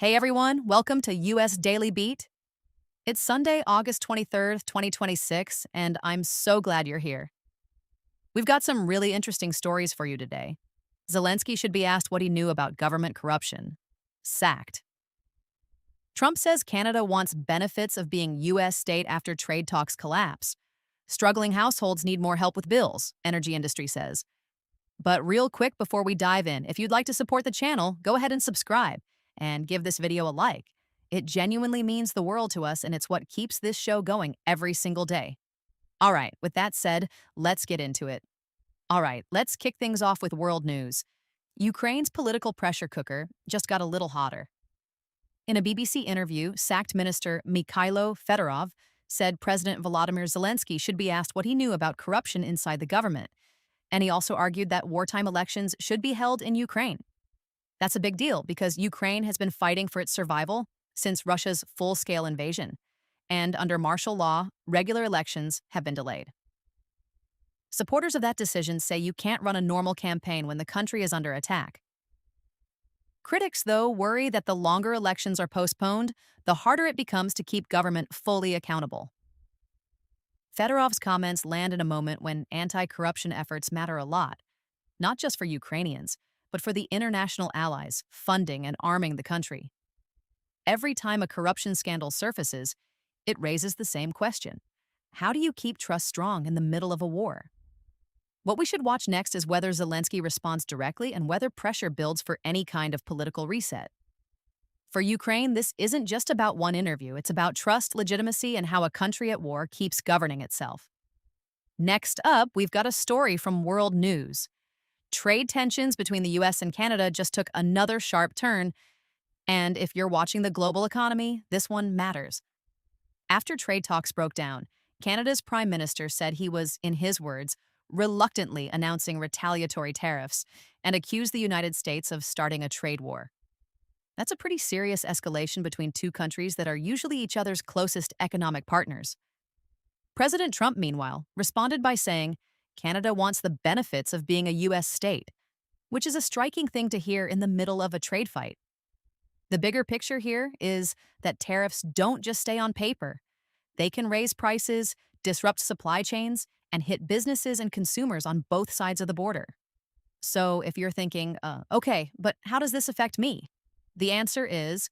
Hey everyone, welcome to US Daily Beat. It's Sunday, August 23rd, 2026, and I'm so glad you're here. We've got some really interesting stories for you today. Zelensky should be asked what he knew about government corruption. Sacked. Trump says Canada wants benefits of being US state after trade talks collapse. Struggling households need more help with bills, energy industry says. But real quick before we dive in, if you'd like to support the channel, go ahead and subscribe and give this video a like. It genuinely means the world to us, and it's what keeps this show going every single day. All right, with that said, let's get into it. All right, let's kick things off with world news. Ukraine's political pressure cooker just got a little hotter. In a BBC interview, sacked minister Mikhailo Fedorov said President Volodymyr Zelensky should be asked what he knew about corruption inside the government. And he also argued that wartime elections should be held in Ukraine. That's a big deal because Ukraine has been fighting for its survival since Russia's full-scale invasion. And under martial law, regular elections have been delayed. Supporters of that decision say you can't run a normal campaign when the country is under attack. Critics, though, worry that the longer elections are postponed, the harder it becomes to keep government fully accountable. Fedorov's comments land in a moment when anti-corruption efforts matter a lot, not just for Ukrainians, but for the international allies funding and arming the country. Every time a corruption scandal surfaces, it raises the same question. How do you keep trust strong in the middle of a war? What we should watch next is whether Zelensky responds directly and whether pressure builds for any kind of political reset. For Ukraine, this isn't just about one interview. It's about trust, legitimacy, and how a country at war keeps governing itself. Next up, we've got a story from World News. Trade tensions between the US and Canada just took another sharp turn, and if you're watching the global economy, this one matters. After trade talks broke down, Canada's Prime Minister said he was, in his words, reluctantly announcing retaliatory tariffs and accused the United States of starting a trade war. That's a pretty serious escalation between two countries that are usually each other's closest economic partners. President Trump, meanwhile, responded by saying Canada wants the benefits of being a U.S. state, which is a striking thing to hear in the middle of a trade fight. The bigger picture here is that tariffs don't just stay on paper. They can raise prices, disrupt supply chains, and hit businesses and consumers on both sides of the border. So if you're thinking, okay, but how does this affect me? The answer is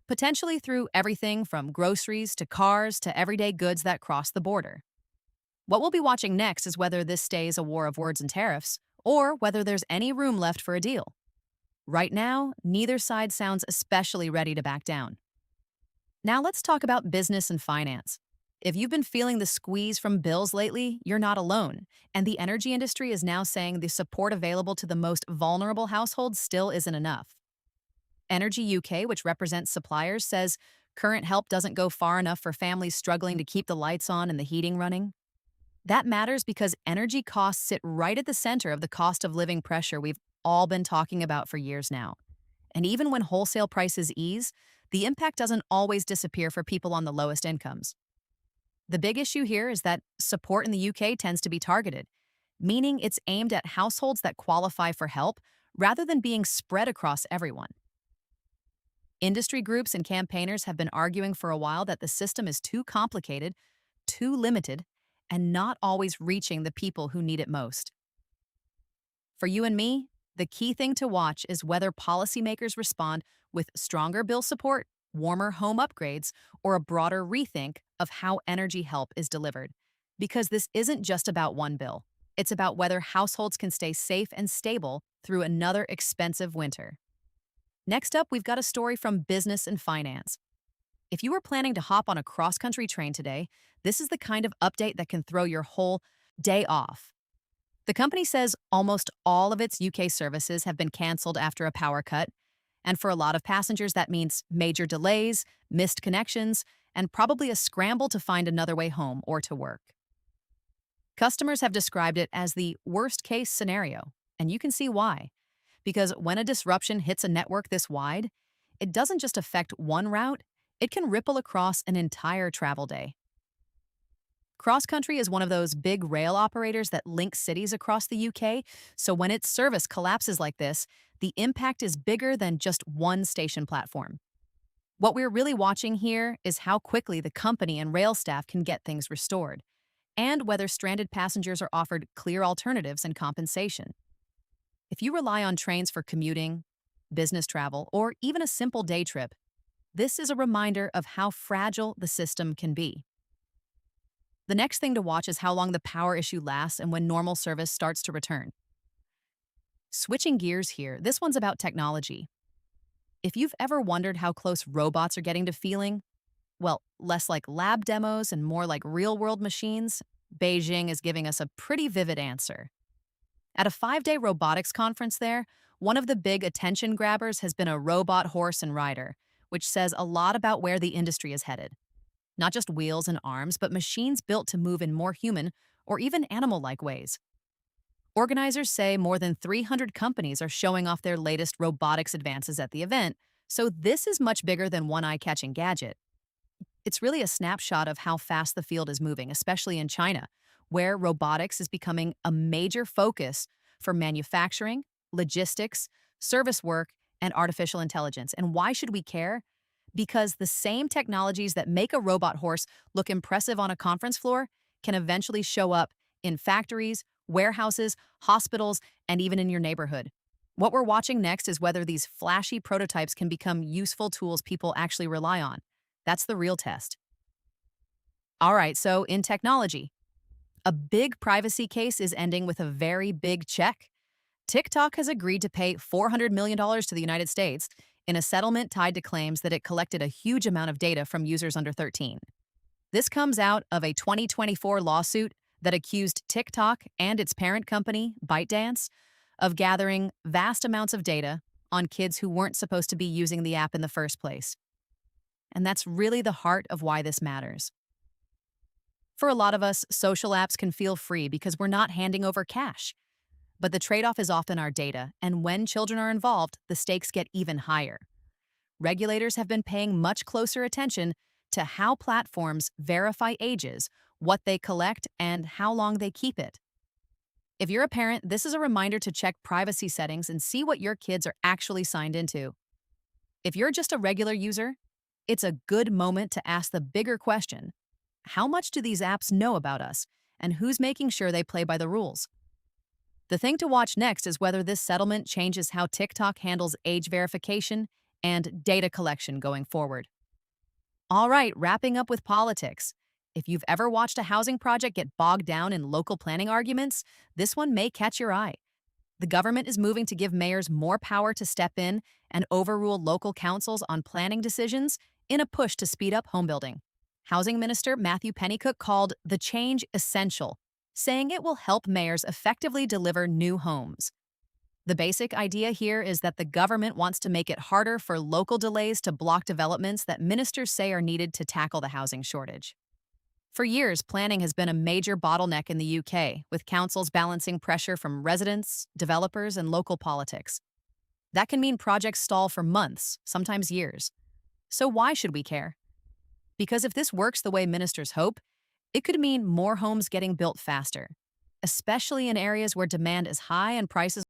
potentially through everything from groceries to cars to everyday goods that cross the border. What we'll be watching next is whether this stays a war of words and tariffs, or whether there's any room left for a deal. Right now, neither side sounds especially ready to back down. Now let's talk about business and finance. If you've been feeling the squeeze from bills lately, you're not alone, and the energy industry is now saying the support available to the most vulnerable households still isn't enough. Energy UK, which represents suppliers, says current help doesn't go far enough for families struggling to keep the lights on and the heating running. That matters because energy costs sit right at the center of the cost of living pressure we've all been talking about for years now. And even when wholesale prices ease, the impact doesn't always disappear for people on the lowest incomes. The big issue here is that support in the UK tends to be targeted, meaning it's aimed at households that qualify for help rather than being spread across everyone. Industry groups and campaigners have been arguing for a while that the system is too complicated, too limited, and not always reaching the people who need it most. For you and me, the key thing to watch is whether policymakers respond with stronger bill support, warmer home upgrades, or a broader rethink of how energy help is delivered. Because this isn't just about one bill. It's about whether households can stay safe and stable through another expensive winter. Next up, we've got a story from business and finance. If you were planning to hop on a cross-country train today, this is the kind of update that can throw your whole day off. The company says almost all of its UK services have been canceled after a power cut, and for a lot of passengers that means major delays, missed connections, and probably a scramble to find another way home or to work. Customers have described it as the worst-case scenario, and you can see why. Because when a disruption hits a network this wide, it doesn't just affect one route, it can ripple across an entire travel day. CrossCountry is one of those big rail operators that link cities across the UK, so when its service collapses like this, the impact is bigger than just one station platform. What we're really watching here is how quickly the company and rail staff can get things restored, and whether stranded passengers are offered clear alternatives and compensation. If you rely on trains for commuting, business travel, or even a simple day trip, this is a reminder of how fragile the system can be. The next thing to watch is how long the power issue lasts and when normal service starts to return. Switching gears here, this one's about technology. If you've ever wondered how close robots are getting to feeling, well, less like lab demos and more like real world machines, Beijing is giving us a pretty vivid answer. At a 5-day robotics conference there, one of the big attention grabbers has been a robot horse and rider, which says a lot about where the industry is headed. Not just wheels and arms, but machines built to move in more human or even animal like ways. Organizers say more than 300 companies are showing off their latest robotics advances at the event, so this is much bigger than one eye catching gadget. It's really a snapshot of how fast the field is moving, especially in China, where robotics is becoming a major focus for manufacturing, logistics, service work, and artificial intelligence. And why should we care? Because the same technologies that make a robot horse look impressive on a conference floor can eventually show up in factories, warehouses, hospitals, and even in your neighborhood. What we're watching next is whether these flashy prototypes can become useful tools people actually rely on. That's the real test. All right, so in technology, a big privacy case is ending with a very big check. TikTok has agreed to pay $400 million to the United States in a settlement tied to claims that it collected a huge amount of data from users under 13. This comes out of a 2024 lawsuit that accused TikTok and its parent company, ByteDance, of gathering vast amounts of data on kids who weren't supposed to be using the app in the first place. And that's really the heart of why this matters. For a lot of us, social apps can feel free because we're not handing over cash. But the trade-off is often our data, and when children are involved, the stakes get even higher. Regulators have been paying much closer attention to how platforms verify ages, what they collect, and how long they keep it. If you're a parent, this is a reminder to check privacy settings and see what your kids are actually signed into. If you're just a regular user, it's a good moment to ask the bigger question: how much do these apps know about us, and who's making sure they play by the rules? The thing to watch next is whether this settlement changes how TikTok handles age verification and data collection going forward. All right, wrapping up with politics. If you've ever watched a housing project get bogged down in local planning arguments, this one may catch your eye. The government is moving to give mayors more power to step in and overrule local councils on planning decisions in a push to speed up home building. Housing Minister Matthew Pennycook called the change essential, saying it will help mayors effectively deliver new homes. The basic idea here is that the government wants to make it harder for local delays to block developments that ministers say are needed to tackle the housing shortage. For years, planning has been a major bottleneck in the UK, with councils balancing pressure from residents, developers, and local politics. That can mean projects stall for months, sometimes years. So why should we care? Because if this works the way ministers hope, it could mean more homes getting built faster, especially in areas where demand is high and prices